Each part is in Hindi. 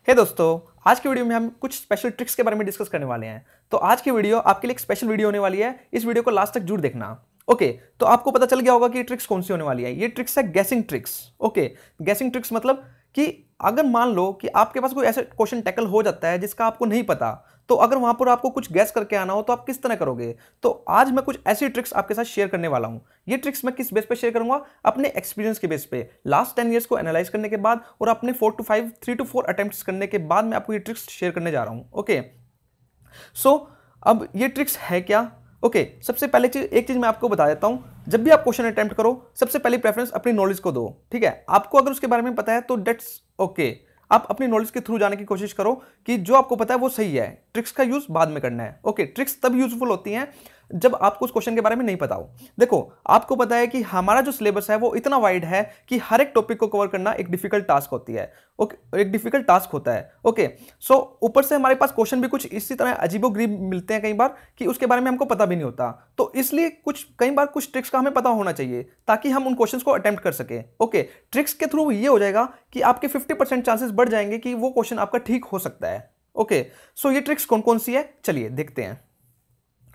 हे दोस्तों, आज की वीडियो में हम कुछ स्पेशल ट्रिक्स के बारे में डिस्कस करने वाले हैं। तो आज की वीडियो आपके लिए एक स्पेशल वीडियो होने वाली है। इस वीडियो को लास्ट तक जरूर देखना। ओके, तो आपको पता चल गया होगा कि ये ट्रिक्स कौन सी होने वाली है। ये ट्रिक्स है guessing tricks. Okay, guessing tricks मतलब कि अगर मान लो कि आपके पास कोई ऐसा क्वेश्चन टैकल हो जाता है जिसका आपको नहीं पता, तो अगर वहां पर आपको कुछ गैस करके आना हो तो आप किस तरह करोगे। तो आज मैं कुछ ऐसी ट्रिक्स आपके साथ शेयर करने वाला हूं। ये ट्रिक्स मैं किस बेस पे शेयर करूंगा? अपने एक्सपीरियंस के बेस पे, लास्ट 10 ईयर्स को एनालाइज करने के बाद और अपने 3 to 4 अटेम्प्ट्स करने के बाद मैं आपको ये ट्रिक्स शेयर करने जा रहा हूं। ओके, सो अब ये ट्रिक्स है क्या? ओके, सबसे पहले एक चीज मैं आपको बता देता हूं। जब भी आप क्वेश्चन अटेम्प्ट करो, सबसे पहली प्रेफरेंस अपनी नॉलेज को दो। ठीक है, आपको अगर उसके बारे में पता है तो डेट्स ओके। आप अपनी नॉलेज के थ्रू जाने की कोशिश करो कि जो आपको पता है वो सही है। ट्रिक्स का यूज बाद में करना है। ओके, ट्रिक्स तब यूजफुल होती हैं जब आपको उस क्वेश्चन के बारे में नहीं पता हो। देखो, आपको पता है कि हमारा जो सिलेबस है वो इतना वाइड है कि हर एक टॉपिक को कवर करना एक डिफिकल्ट टास्क होती है। ओके, एक डिफिकल्ट टास्क होता है। ओके, सो ऊपर से हमारे पास क्वेश्चन भी कुछ इसी तरह अजीबोगरीब मिलते हैं कई बार कि उसके बारे में हमको पता भी नहीं होता। तो इसलिए कई बार कुछ ट्रिक्स का हमें पता होना चाहिए ताकि हम उन क्वेश्चंस को अटेम्प्ट कर सके। ओके, ट्रिक्स के थ्रू ये हो जाएगा कि आपके 50% चांसेस बढ़ जाएंगे कि वो क्वेश्चन आपका ठीक हो सकता है। ओके, सो ये ट्रिक्स कौन कौन सी है, चलिए देखते हैं।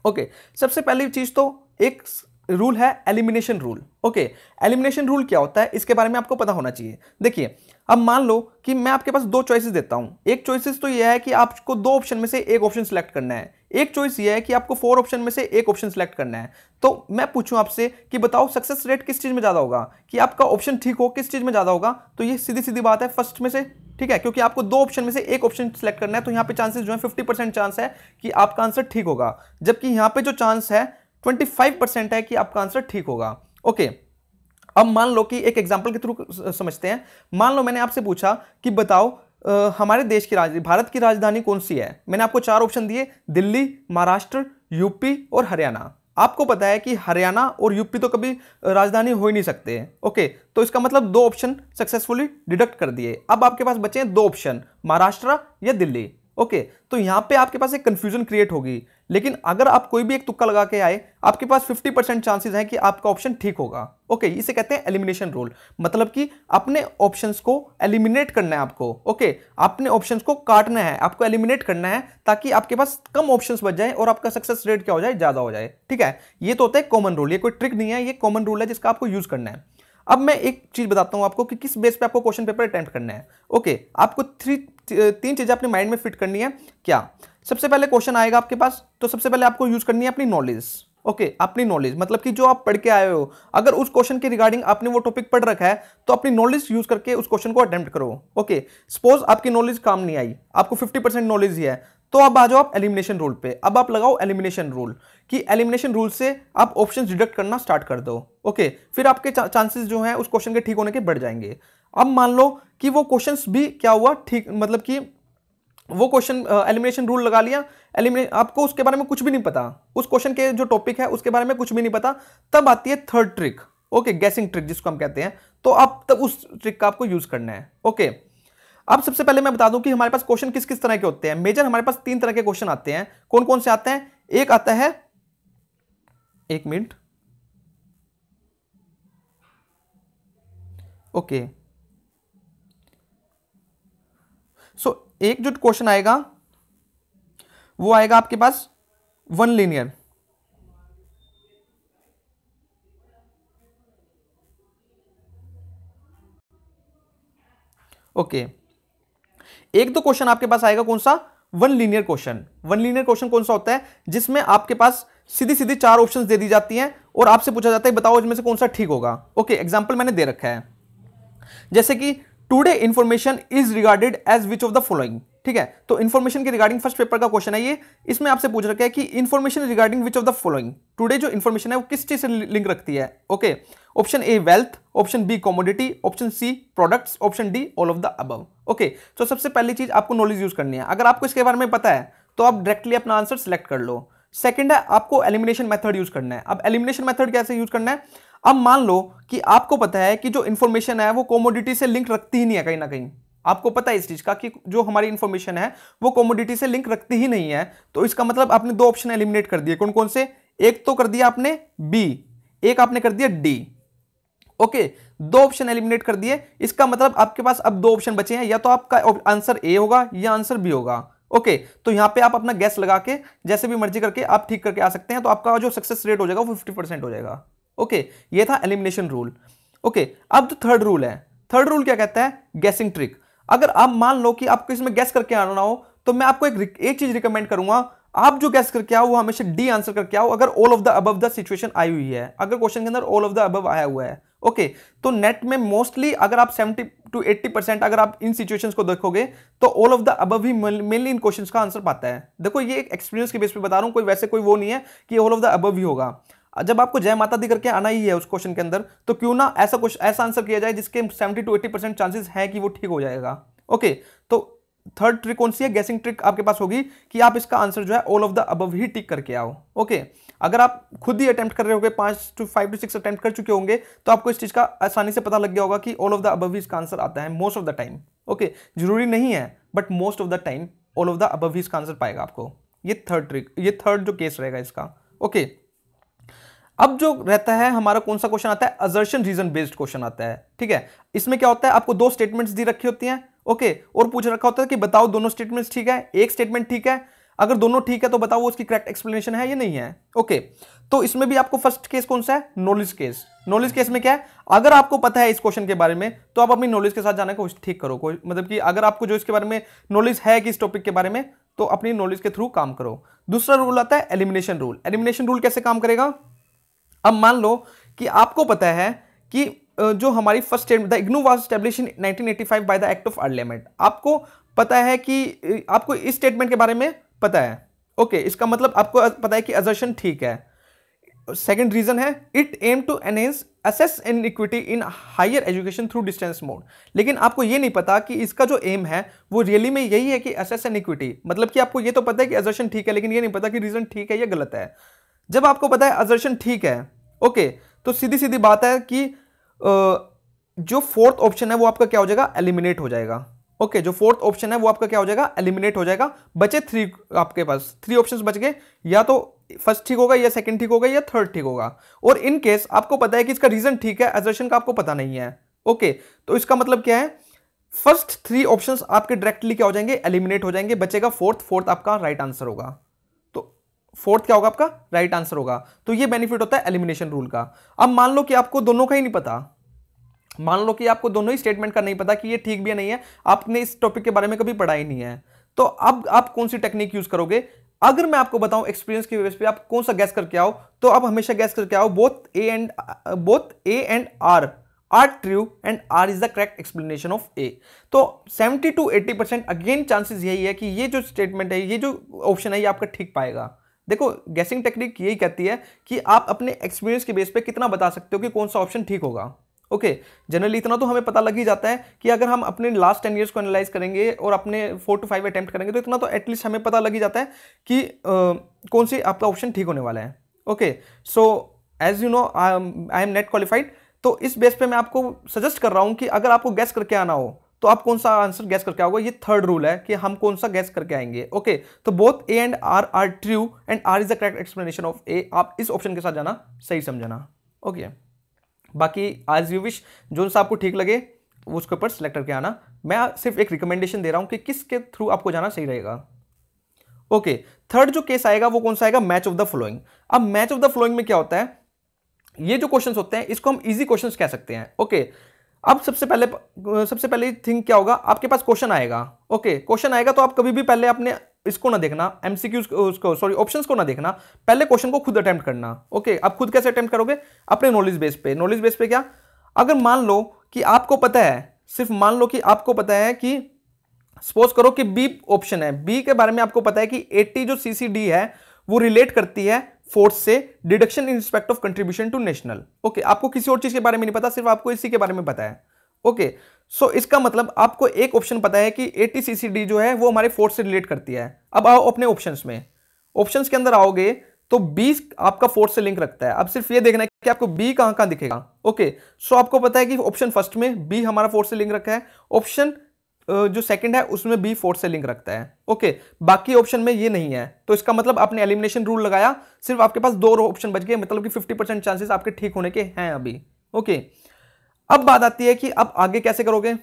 ओके, सबसे पहली चीज तो एक रूल है elimination rule. Okay, elimination rule क्या होता है इसके बारे में आपको पता होना चाहिए। देखिए, अब मान लो कि मैं आपके पास दो चॉइसेस देता हूं। एक चॉइसेस तो यह है कि आपको दो ऑप्शन में से एक ऑप्शन सिलेक्ट करना है। एक चॉइस यह है कि आपको 4 ऑप्शन में से एक ऑप्शन सिलेक्ट करना है। तो मैं पूछूं आपसे कि बताओ सक्सेस रेट किस चीज में ज्यादा होगा, कि आपका ऑप्शन ठीक हो किस चीज में ज्यादा होगा? तो ये सीधी सीधी बात है, फर्स्ट में से। ठीक है, क्योंकि आपको दो ऑप्शन में से एक ऑप्शन सिलेक्ट करना है, तो यहां पे चांसेस जो है 50% चांस है कि आपका आंसर ठीक होगा, जबकि यहां पे जो चांस है 25% है कि आपका आंसर ठीक होगा। ओके, अब मान लो कि एक एग्जांपल के थ्रू समझते हैं। मान लो मैंने आपसे पूछा कि बताओ हमारे देश की भारत की राजधानी कौन सी है। मैंने आपको 4 ऑप्शन दिए, दिल्ली, महाराष्ट्र, यूपी और हरियाणा। आपको पता है कि हरियाणा और यूपी तो कभी राजधानी हो ही नहीं सकते। ओके, तो इसका मतलब 2 ऑप्शन सक्सेसफुली डिडक्ट कर दिए। अब आपके पास बचे हैं 2 ऑप्शन, महाराष्ट्र या दिल्ली। ओके, तो यहां पे आपके पास एक कंफ्यूजन क्रिएट होगी, लेकिन अगर आप कोई भी एक तुक्का लगा के आए, आपके पास 50% चांसेस हैं कि आपका ऑप्शन ठीक होगा। ओके, इसे कहते हैं एलिमिनेशन रूल। मतलब कि अपने ऑप्शंस को एलिमिनेट करना है आपको। ओके, अपने ऑप्शंस को काटना है, आपको एलिमिनेट करना है ताकि आपके पास कम ऑप्शंस बच जाए और आपका सक्सेस रेट क्या हो जाए, ज्यादा हो जाए। ठीक है, ये तो होता है कॉमन रूल। ये कोई ट्रिक नहीं है, ये कॉमन रूल है जिसका आपको यूज करना है। अब मैं एक चीज बताता हूं आपको कि किस बेस पे आपको क्वेश्चन पेपर अटेम्प्ट करना है। ओके, आपको तीन चीजें अपने माइंड में फिट करनी है। क्या? सबसे पहले क्वेश्चन आएगा आपके पास, तो सबसे पहले आपको यूज करनी है अपनी नॉलेज। ओके, अपनी नॉलेज मतलब कि जो आप पढ़ के आए हो, अगर उस क्वेश्चन के रिगार्डिंग आपने वो टॉपिक पढ़ रखा है तो अपनी नॉलेज यूज करके उस क्वेश्चन को अटेम्प्ट करो। ओके, सपोज आपकी नॉलेज काम नहीं आई, आपको 50% नॉलेज ही है, तो अब आ जाओ आप एलिमिनेशन रूल पे। अब आप लगाओ एलिमिनेशन रूल कि एलिमिनेशन रूल से आप ऑप्शंस डिडक्ट करना स्टार्ट कर दो। ओके, फिर आपके चांसेस जो हैं उस क्वेश्चन के ठीक होने के बढ़ जाएंगे। अब मान लो कि वो क्वेश्चंस भी क्या हुआ, ठीक, मतलब कि वो क्वेश्चन एलिमिनेशन रूल लगा लिया, आपको उसके बारे में कुछ भी नहीं पता, उस क्वेश्चन के जो टॉपिक है उसके बारे में कुछ भी नहीं पता। तब आती है third trick, okay, guessing trick जिसको हम कहते हैं। तो आप तब उस ट्रिक का आपको यूज करना है। ओके, अब सबसे पहले मैं बता दूं कि हमारे पास क्वेश्चन किस किस तरह के होते हैं। मेजर हमारे पास 3 तरह के क्वेश्चन आते हैं। कौन कौन से आते हैं? एक आता है, एक मिनट, ओके, सो एक जो क्वेश्चन आएगा वो आएगा आपके पास वन लीनियर। ओके, एक तो क्वेश्चन आपके पास आएगा कौन सा? One linear question. One linear question कौन सा होता है? जिसमें आपके पास सीधी सीधी 4 ऑप्शंस दे दी जाती हैं और आपसे पूछा जाता है बताओ इसमें से कौन सा ठीक होगा। ओके, एग्जांपल मैंने दे रखा है, जैसे कि today information is regarded as which of the following. ठीक है, तो इंफॉर्मेशन के रिगार्डिंग फर्स्ट पेपर का क्वेश्चन है ये। इसमें आपसे पूछ रखा है कि information regarding which of the following, today जो इंफॉर्मेशन है वो किस चीज से लिंक रखती है। Okay, option A wealth, option B commodity, option C products, option D all of the above. Okay, तो सबसे पहली चीज आपको नॉलेज यूज करनी है। अगर आपको इसके बारे में पता है तो आप डायरेक्टली अपना आंसर सिलेक्ट कर लो। सेकंड है, आपको एलिमिनेशन मेथड यूज करना है। अब एलिमिनेशन मेथड कैसे यूज करना है? अब मान लो कि आपको पता है कि जो इंफॉर्मेशन है वो कमोडिटी से लिंक रखती ही नहीं है, कहीं ना कहीं आपको पता है इस चीज का कि जो हमारी इंफॉर्मेशन है वो कमोडिटी से लिंक रखती ही नहीं है। तो इसका मतलब आपने 2 ऑप्शन एलिमिनेट कर दिए। कौन कौन से? एक तो कर दिया आपने बी, एक आपने कर दिया डी। ओके, दो ऑप्शन एलिमिनेट कर दिए, इसका मतलब आपके पास अब दो ऑप्शन बचे हैं, या तो आपका आंसर ए होगा या आंसर बी होगा। ओके, तो यहां पे आप अपना गैस लगा के जैसे भी मर्जी करके आप ठीक करके आ सकते हैं, तो आपका जो सक्सेस रेट हो जाएगा वो 50% हो जाएगा। ओके, ये था एलिमिनेशन रूल। ओके, अब जो थर्ड रूल है, थर्ड रूल क्या कहता है, गैसिंग ट्रिक। अगर आप मान लो कि आपको इसमें गैस करके आना हो, तो मैं आपको एक चीज रिकमेंड करूंगा, आप जो गैस करके आओ वो हमेशा डी आंसर करके आओ, अगर all of the above the situation आई हुई है, अगर क्वेश्चन के अंदर ऑल ऑफ द अबव आया हुआ है। ओके, तो नेट में मोस्टली अगर आप 70 to 80% अगर आप इन सिचुएशंस को देखोगे तो all of the above he mainly in questions का आंसर पाता है। देखो ये एक एक्सपीरियंस के बेस पे बता रहा हूं, कोई वैसे कोई वो नहीं है कि ऑल ऑफ द अबव ही होगा। जब आपको जय माता दी करके आना ही है उस क्वेश्चन के अंदर, तो क्यों ना ऐसा आंसर किया जाए जिसके 70 to 80% चांसेस है कि वो ठीक हो जाएगा। ओके, तो थर्ड ट्रिक कौन सी है, गैसिंग ट्रिक आपके पास होगी कि आप इसका आंसर जो है ऑल ऑफ द अबव ही टिक करके आओ। ओके, अगर आप खुद ही अटेम्प्ट कर रहे होंगे, 5 to 6 अटेम्प्ट कर चुके होंगे, तो आपको इस चीज का आसानी से पता लग गया होगा कि ऑल ऑफ द अबव ही इसका आंसर आता है most of the time. Okay, जरूरी नहीं है but most of the time all of the above ही इसका आंसर पाएगा आपको। ये थर्ड ट्रिक, ये थर्ड जो केस रहेगा इसका। ओके, अब जो रहता है हमारा कौन सा क्वेश्चन आता है, असर्शन रीजन बेस्ड क्वेश्चन आता है। ठीक है, इसमें क्या होता है, आपको दो स्टेटमेंट्स दी रखी होती हैं। ओके, और पूछ रखा होता है कि बताओ दोनों स्टेटमेंट्स ठीक है, एक स्टेटमेंट ठीक है, अगर दोनों ठीक है तो बताओ वो उसकी करेक्ट एक्सप्लेनेशन है या नहीं है। ओके, तो इसमें भी आपको फर्स्ट केस कौन सा है, नॉलेज केस। नॉलेज केस में क्या है, अगर आपको पता है इस क्वेश्चन के बारे में तो आप अपनी नॉलेज के साथ जाने को ठीक करो। कोई मतलब कि अगर आपको जो इसके बारे में नॉलेज है कि इस टॉपिक के बारे में, तो अपनी नॉलेज के थ्रू काम करो। दूसरा रूल आता है एलिमिनेशन रूल। एलिमिनेशन रूल कैसे काम करेगा, अब मान लो कि आपको पता है कि जो हमारी first statement, the IGNOU was established in 1985 by the act of parliament, आपको पता है कि आपको इस स्टेटमेंट के बारे में पता है। ओके, इसका मतलब आपको पता है कि असर्शन ठीक है। सेकंड रीजन है, it aim to enhance access inequity in higher education through distance mode. लेकिन आपको ये नहीं पता कि इसका जो एम है वो रियली में यही है कि एसेस इनइक्विटी, मतलब कि आपको ये तो पता है कि असर्शन ठीक है, लेकिन ये नहीं पता कि रीजन ठीक है या गलत है। जब आपको पता है असर्शन ठीक है, ओके, तो सीधी सीधी बात है कि जो फोर्थ ऑप्शन है वो आपका क्या हो जाएगा, एलिमिनेट हो जाएगा। ओके, जो फोर्थ ऑप्शन है वो आपका क्या हो जाएगा, एलिमिनेट हो जाएगा। बचे थ्री, आपके पास थ्री ऑप्शंस बच गए, या तो फर्स्ट ठीक होगा या सेकंड ठीक होगा या थर्ड ठीक होगा। और इन केस आपको पता है कि इसका रीजन ठीक है, असर्शन का आपको पता नहीं है। ओके, तो इसका मतलब क्या है, फर्स्ट थ्री ऑप्शंस आपके डायरेक्टली क्या हो जाएंगे, एलिमिनेट हो जाएंगे, बचेगा फोर्थ। फोर्थ आपका राइट आंसर होगा, फोर्थ क्या होगा, आपका राइट आंसर होगा। तो ये बेनिफिट होता है एलिमिनेशन रूल का। अब मान लो कि आपको दोनों का ही नहीं पता, मान लो कि आपको दोनों ही स्टेटमेंट का नहीं पता कि ये ठीक भी है नहीं है, आपने इस टॉपिक के बारे में कभी पढ़ा ही नहीं है, तो अब आप कौन सी टेक्निक यूज करोगे। अगर मैं आपको बताऊं एक्सपीरियंस की बेस पे आप कौन सा गैस करके आओ, तो आप हमेशा गैस करके आओ both A and R are true and R is the correct explanation of A. तो 70 to 80% अगेन चांसेस यही है कि ये जो स्टेटमेंट है, ये जो ऑप्शन है, ये आपका ठीक पाएगा। देखो, गैसिंग टेक्निक यही कहती है कि आप अपने एक्सपीरियंस के बेस पे कितना बता सकते हो कि कौन सा ऑप्शन ठीक होगा। ओके, जनरली इतना तो हमें पता लग ही जाता है कि अगर हम अपने लास्ट 10 ईयर्स को एनालाइज करेंगे और अपने 4 to 5 अटेम्प्ट करेंगे, तो इतना तो एटलीस्ट हमें पता लग ही जाता है कि कौन सी आपका ऑप्शन ठीक होने वाला है। Okay, so as you know I am NET qualified, तो इस बेस पे मैं आपको सजेस्ट कर रहा हूं कि अगर आपको गैस करके आना हो तो आप कौन सा आंसर गैस करके आओगे। ये थर्ड रूल है कि हम कौन सा गैस करके आएंगे। ओके, तो both A and R are true and R is the correct explanation of A. आप इस ऑप्शन के साथ जाना सही समझना। ओके, बाकी आज यू विश, जो सा आपको ठीक लगे वो उसके ऊपर सिलेक्ट करके आना। मैं सिर्फ एक रिकमेंडेशन दे रहा हूं कि किसके थ्रू आपको जाना सही रहेगा। ओके, थर्ड जो केस आएगा वो कौन सा आएगा, मैच ऑफ द फ्लोइंग। अब मैच ऑफ द फ्लोइंग में क्या होता है, ये जो क्वेश्चंस होते हैं इसको हम इजी क्वेश्चंस कह सकते हैं। ओके, अब सबसे पहले थिंग क्या होगा, आपके पास क्वेश्चन आएगा। ओके, क्वेश्चन आएगा तो आप कभी भी पहले अपने इसको ना देखना, एमसीक्यूज उसको, सॉरी ऑप्शंस को ना देखना, पहले क्वेश्चन को खुद अटेम्प्ट करना। ओके, आप खुद कैसे अटेम्प्ट करोगे, अपने नॉलेज बेस पे। नॉलेज बेस पे क्या, अगर मान लो कि आपको पता है, सिर्फ मान लो कि आपको पता है कि सपोज करो कि बी ऑप्शन है, बी के बारे में आपको पता है कि 80 जो सीसीडी है वो रिलेट करती है फोर्थ से deduction in respect of contribution to national. Okay, आपको किसी और चीज के बारे में नहीं पता, सिर्फ आपको इसी के बारे में पता है। ओके, सो इसका मतलब आपको एक ऑप्शन पता है कि 80 सीसीडी जो है वो हमारे फोर्थ से रिलेट करती है। अब आओ अपने ऑप्शंस में, ऑप्शंस के अंदर आओगे तो 20 आपका फोर्थ से लिंक रखता है। अब सिर्फ ये देखना है कि आपको बी कहां कहां दिखेगा। ओके, सो आपको पता है कि ऑप्शन फर्स्ट में बी हमारा फोर्थ से लिंक रखा है, ऑप्शन जो सेकंड है उसमें बी फोर्थ से लिंक रखता है। ओके, बाकी ऑप्शन में ये नहीं है, तो इसका मतलब आपने एलिमिनेशन रूल लगाया, सिर्फ आपके पास दो ऑप्शन बच गए, मतलब कि 50% चांसेस आपके ठीक होने के हैं अभी। ओके, अब बात आती है कि अब आगे कैसे करोगे।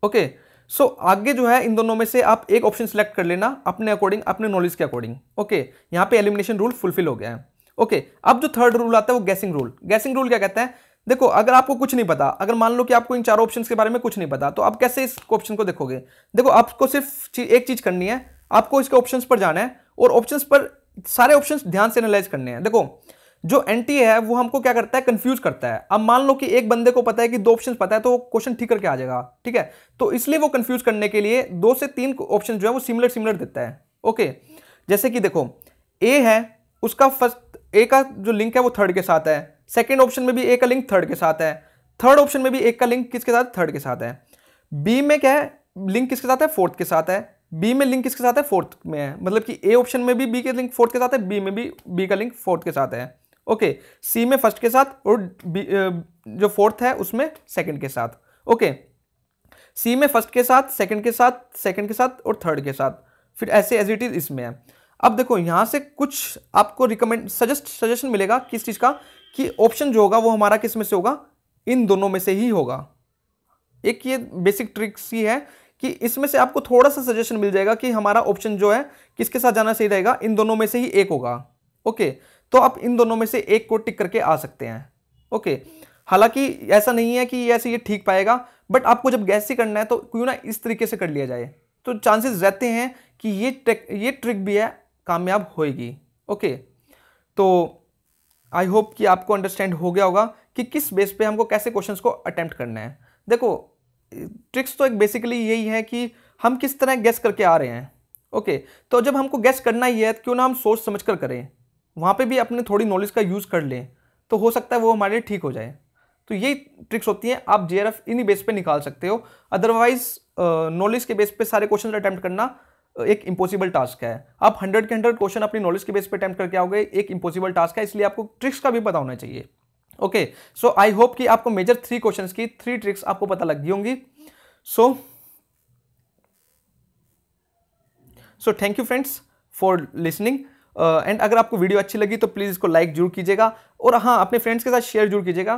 ओके, सो आगे जो है इन दोनों में से आप एक ऑप्शन सिलेक्ट कर लेना अपने अकॉर्डिंग, अपने नॉलेज के अकॉर्डिंग। ओके, यहां पे एलिमिनेशन रूल फुलफिल हो गया है। ओके, अब जो थर्ड रूल आता है वो गैसिंग रूल। गैसिंग रूल क्या कहता है, देखो अगर आपको कुछ नहीं पता, अगर मान लो कि आपको इन चारों ऑप्शंस के बारे में कुछ नहीं पता, तो आप कैसे इस ऑप्शन को देखोगे। देखो आपको सिर्फ एक चीज करनी है, आपको इसके ऑप्शंस पर जाना है और ऑप्शंस पर सारे ऑप्शंस ध्यान से एनालाइज करने हैं। देखो जो एनटीए है वो हमको क्या करता है, कंफ्यूज करता है। अब मान लो कि एक बंदे को पता है कि 2 ऑप्शंस पता है तो वो क्वेश्चन ठीक करके आ जाएगा, ठीक है। तो इसलिए वो कंफ्यूज करने के लिए 2 से 3 ऑप्शन जो है वो सिमिलर सिमिलर देता है। ओके, जैसे कि देखो ए है, उसका फर्स्ट ए का जो लिंक है वो थर्ड के साथ है, सेकेंड ऑप्शन में भी ए का लिंक थर्ड के साथ है, थर्ड ऑप्शन में भी ए का लिंक किसके साथ, थर्ड के साथ है। बी में क्या है, लिंक किसके साथ है, फोर्थ के साथ है। बी में लिंक किसके साथ है, फोर्थ में है, मतलब कि ए ऑप्शन में भी बी के लिंक फोर्थ के साथ है, बी में भी बी का लिंक फोर्थ के साथ है। ओके, सी में फर्स्ट के साथ और जो फोर्थ है उसमें सेकंड के साथ। ओके, सी में फर्स्ट के साथ, सेकंड के साथ, सेकंड के साथ और थर्ड के साथ, फिर ऐसे एज इट इज इसमें है। अब देखो यहां से कुछ आपको रिकमेंड सजेशन मिलेगा किस चीज का, कि ऑप्शन जो होगा वो हमारा किस में से होगा, इन दोनों में से ही होगा। एक ये बेसिक ट्रिक्स ही है कि इसमें से आपको थोड़ा सा सजेशन मिल जाएगा कि हमारा ऑप्शन जो है किसके साथ जाना सही रहेगा, इन दोनों में से ही एक होगा। ओके, तो आप इन दोनों में से एक को टिक करके आ सकते हैं। ओके, हालांकि ऐसा नहीं है कि ऐसे ये ठीक पाएगा, बट आपको जब गैस ही करना है तो क्यों ना इस तरीके से कर लिया जाए, तो चांसेस रहते हैं कि ये ट्रिक भी है कामयाब होएगी। ओके, तो आई होप कि आपको अंडरस्टैंड हो गया होगा कि किस बेस पे हमको कैसे क्वेश्चंस को अटेम्प्ट करना है। देखो ट्रिक्स तो एक बेसिकली यही है कि हम किस तरह गैस करके आ रहे हैं। ओके, तो जब हमको गैस करना ही है तो क्यों ना हम सोच समझ कर करें, वहाँ पे भी अपने थोड़ी नॉलेज का यूज़ कर लें, तो हो सकता है वो हमारे लिए ठीक हो जाए। तो यही ट्रिक्स होती हैं, आप जेआरएफ इन्हीं बेस पे निकाल सकते हो। अदरवाइज नॉलेज के बेस पे सारे क्वेश्चन अटेम्प्ट करना एक इम्पॉसिबल टास्क है। आप 100 के 100 क्वेश्चन अपनी नॉलेज के बेस पे अटेम्प्ट करके आओगे, एक इम्पॉसिबल टास्क है, इसलिए आपको ट्रिक्स का भी पता होना चाहिए। ओके, सो आई होप कि आपको मेजर 3 क्वेश्चंस की 3 ट्रिक्स आपको पता लग गई होंगी। So thank you friends for listening and अगर आपको वीडियो अच्छी लगी तो प्लीज़ इसको लाइक जरूर कीजिएगा, और हाँ अपने फ्रेंड्स के साथ शेयर जरूर कीजिएगा।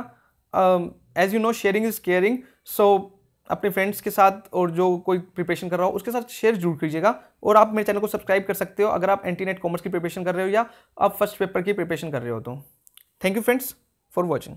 As you know sharing is caring, so अपने फ्रेंड्स के साथ और जो कोई प्रिपरेशन कर रहा हो उसके साथ शेयर जरूर कीजिएगा। और आप मेरे चैनल को सब्सक्राइब कर सकते हो अगर आप एंटी-नेट कॉमर्स की प्रिपरेशन कर रहे हो या आप फर्स्ट पेपर की प्रिपरेशन कर रहे हो तो। Thank you friends for watching.